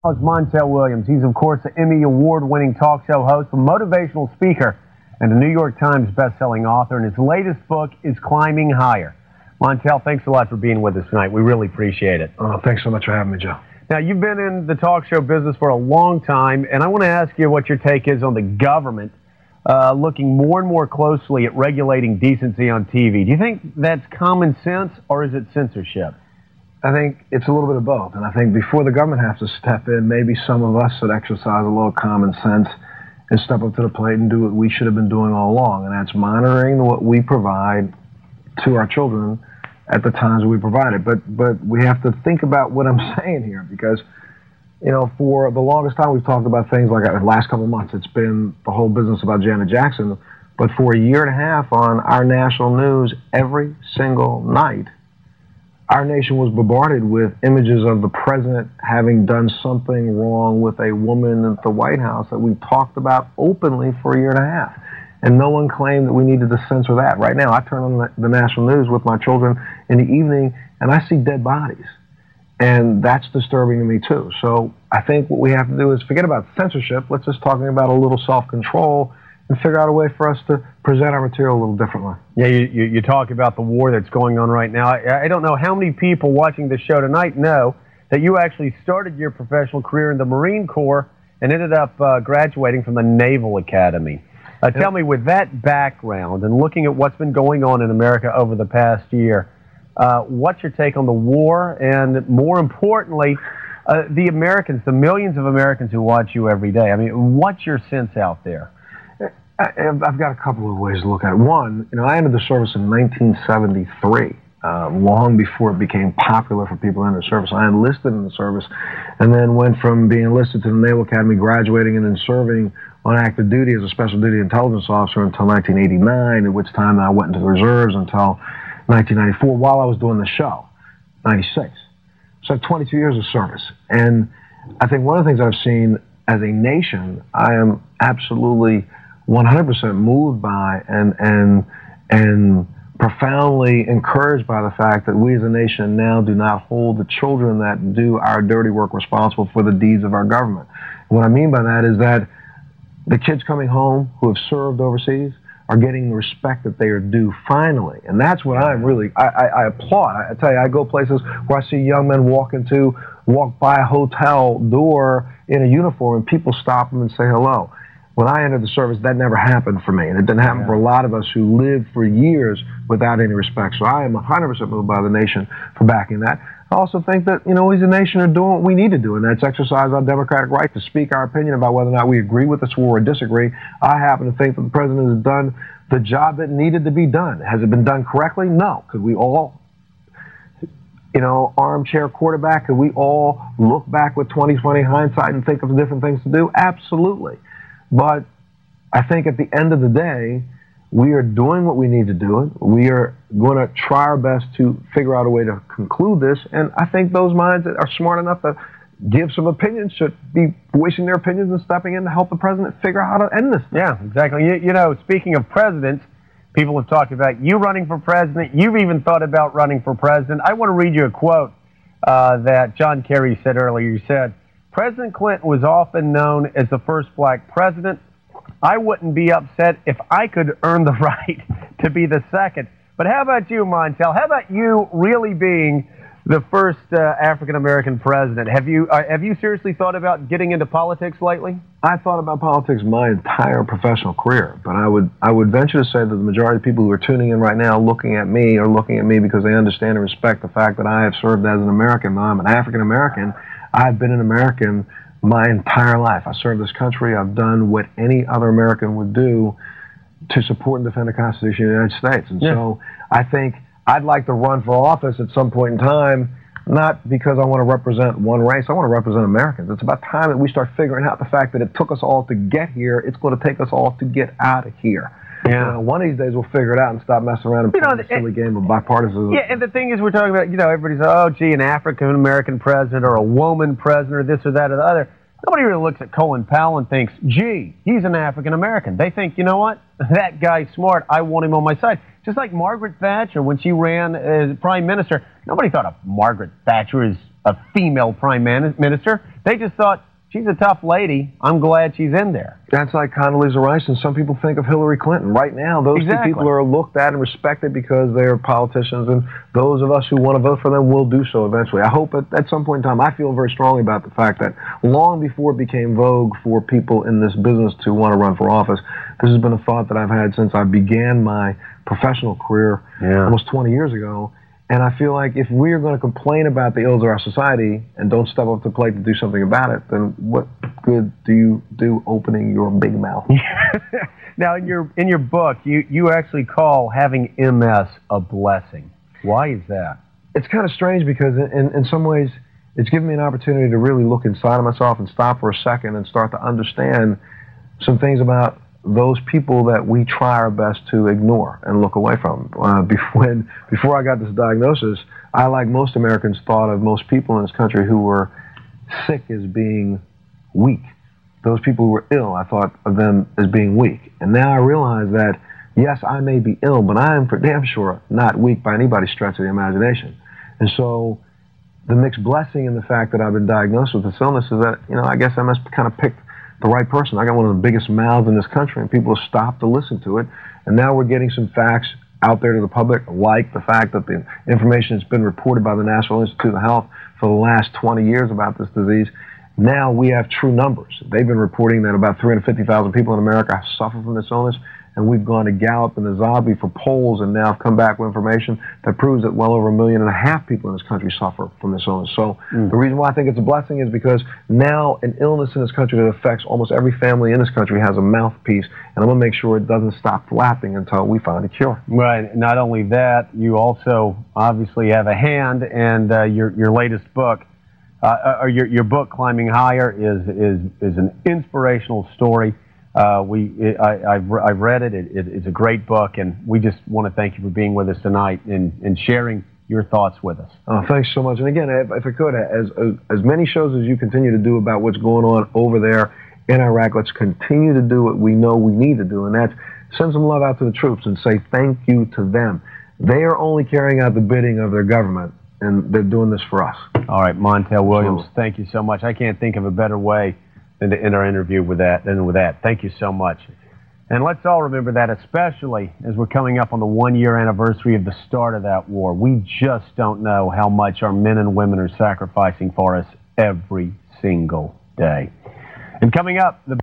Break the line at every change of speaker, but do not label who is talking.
It's Montel Williams. He's, of course, the Emmy Award-winning talk show host, a motivational speaker, and a New York Times best-selling author, and his latest book is Climbing Higher. Montel, thanks a lot for being with us tonight. We really appreciate it.
Oh, thanks so much for having me, Joe.
Now, you've been in the talk show business for a long time, and I want to ask you what your take is on the government looking more and more closely at regulating decency on TV. Do you think that's common sense, or is it censorship?
I think it's a little bit of both, and I think before the government has to step in, maybe some of us should exercise a little common sense and step up to the plate and do what we should have been doing all along, and that's monitoring what we provide to our children at the times we provide it. But we have to think about what I'm saying here, because, you know, for the longest time we've talked about things like the last couple of months, it's been the whole business about Janet Jackson, but for a year and a half on our national news, every single night, our nation was bombarded with images of the president having done something wrong with a woman at the White House that we talked about openly for a year and a half. And no one claimed that we needed to censor that. Right now, I turn on the national news with my children in the evening, and I see dead bodies. And that's disturbing to me, too. So I think what we have to do is forget about censorship. Let's just talk about a little self-control and figure out a way for us to present our material a little differently.
Yeah, you talk about the war that's going on right now. I don't know how many people watching this show tonight know that you actually started your professional career in the Marine Corps and ended up graduating from the Naval Academy. Tell me, with that background and looking at what's been going on in America over the past year, what's your take on the war, and more importantly, the Americans, the millions of Americans who watch you every day? I mean, what's your sense out there?
I've got a couple of ways to look at it. One, you know, I entered the service in 1973, long before it became popular for people in the service. I enlisted in the service and then went from being enlisted to the Naval Academy, graduating, and then serving on active duty as a special duty intelligence officer until 1989, at which time I went into the reserves until 1994 while I was doing the show, 96. So I have 22 years of service. And I think one of the things I've seen as a nation, I am absolutely 100% moved by and profoundly encouraged by the fact that we as a nation now do not hold the children that do our dirty work responsible for the deeds of our government. And what I mean by that is that the kids coming home who have served overseas are getting the respect that they are due finally. And that's what I applaud. I tell you, I go places where I see young men walk by a hotel door in a uniform and people stop them and say hello. When I entered the service, that never happened for me, and it didn't happen for a lot of us who lived for years without any respect. So I am 100% moved by the nation for backing that. I also think that, you know, we as a nation are doing what we need to do, and that's exercise our democratic right to speak our opinion about whether or not we agree with this war or disagree. I happen to think that the president has done the job that needed to be done. Has it been done correctly? No. Could we all, you know, armchair quarterback, could we all look back with 20/20 hindsight and think of different things to do? Absolutely. But I think at the end of the day, we are doing what we need to do. We are going to try our best to figure out a way to conclude this. And I think those minds that are smart enough to give some opinions should be voicing their opinions and stepping in to help the president figure out how to end this.
Yeah, exactly. You know, speaking of presidents, people have talked about you running for president. You've even thought about running for president. I want to read you a quote that John Kerry said earlier. He said, "President Clinton was often known as the first black president. I wouldn't be upset if I could earn the right to be the second." But how about you, Montel? How about you really being the first African-American president? Have you seriously thought about getting into politics lately?
I thought about politics my entire professional career, but I would venture to say that the majority of people who are tuning in right now looking at me are looking at me because they understand and respect the fact that I have served as an American. Though I'm an African-American, I've been an American my entire life. I served this country. I've done what any other American would do to support and defend the Constitution of the United States. And so I think I'd like to run for office at some point in time, not because I want to represent one race. I want to represent Americans. It's about time that we start figuring out the fact that it took us all to get here. It's going to take us all to get out of here. Yeah. One of these days we'll figure it out and stop messing around and playing the silly game of bipartisan.
Yeah, and the thing is, we're talking about, you know, everybody's, oh, gee, an African-American president or a woman president or this or that or the other. Nobody really looks at Colin Powell and thinks, gee, he's an African-American. They think, you know what, that guy's smart. I want him on my side. Just like Margaret Thatcher, when she ran as prime minister, nobody thought of Margaret Thatcher as a female prime minister. They just thought, she's a tough lady. I'm glad she's in there.
That's like Condoleezza Rice, and some people think of Hillary Clinton. Right now, those two people are looked at and respected because they're politicians, and those of us who want to vote for them will do so eventually. I hope at some point in time, I feel very strongly about the fact that long before it became vogue for people in this business to want to run for office, this has been a thought that I've had since I began my professional career almost 20 years ago. And I feel like if we're going to complain about the ills of our society and don't step up to the plate to do something about it, then what good do you do opening your big mouth?
Now, in your book, you actually call having MS a blessing. Why is that?
It's kind of strange because in some ways it's given me an opportunity to really look inside of myself and stop for a second and start to understand some things about those people that we try our best to ignore and look away from. Before I got this diagnosis, I, like most Americans, thought of most people in this country who were sick as being weak. Those people who were ill, I thought of them as being weak. And now I realize that, yes, I may be ill, but I am for damn sure not weak by anybody's stretch of the imagination. And so the mixed blessing in the fact that I've been diagnosed with this illness is that, you know, I guess I must kind of picked the right person. I got one of the biggest mouths in this country, and people have stopped to listen to it. And now we're getting some facts out there to the public, like the fact that the information that's been reported by the National Institute of Health for the last 20 years about this disease. Now we have true numbers. They've been reporting that about 350,000 people in America suffer from this illness, and we've gone to Gallup and the Zobby for polls and now have come back with information that proves that well over 1.5 million people in this country suffer from this illness. So the reason why I think it's a blessing is because now an illness in this country that affects almost every family in this country has a mouthpiece, and I'm going to make sure it doesn't stop flapping until we find a cure.
Right. Not only that, you also obviously have a hand, and your latest book, or your book, Climbing Higher, is an inspirational story. I've read it. It's a great book, and we just want to thank you for being with us tonight and sharing your thoughts with us.
Oh, thanks so much. And again, if I could, as many shows as you continue to do about what's going on over there in Iraq, let's continue to do what we know we need to do, and that's send some love out to the troops and say thank you to them. They are only carrying out the bidding of their government, and they're doing this for us.
All right, Montel Williams, thank you so much. I can't think of a better way than to end our interview with that. Thank you so much. And let's all remember that, especially as we're coming up on the 1-year anniversary of the start of that war. We just don't know how much our men and women are sacrificing for us every single day. And coming up, the